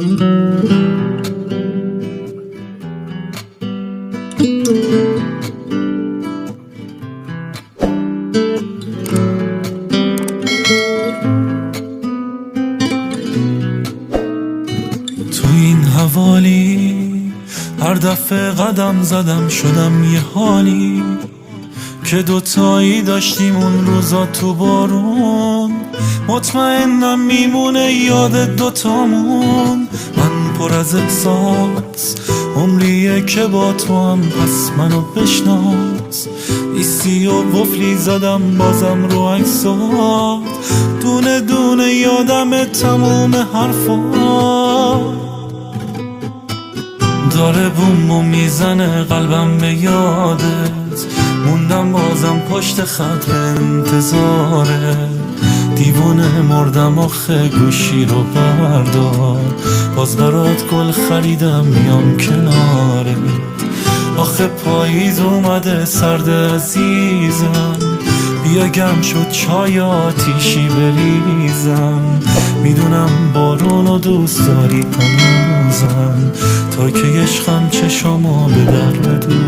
تو این حوالی هر دفعه قدم زدم شدم یه حالی که دوتایی داشتیم اون روزا تو بارون. مطمئنم میمونه یاد دوتامون. من پر از احساس عمریه که با تو هم، پس منو بشناس. ایستی و قفلی زدم بازم رو عکسات، دونه دونه یادم تموم حرفات. داره بوم میزنه قلبم به یادت، موندم بازم پشت خط به انتظاره. دیوونه مردم آخه گوشی رو بردار، باز برات گل خریدم میام کنارت. آخه پاییز اومده سرد عزیزم، بیا گرم شد چای آتیشی بریزم. میدونم بارونو دوست داری هنوزم، تا که عشقم چشامو به در بدوزم.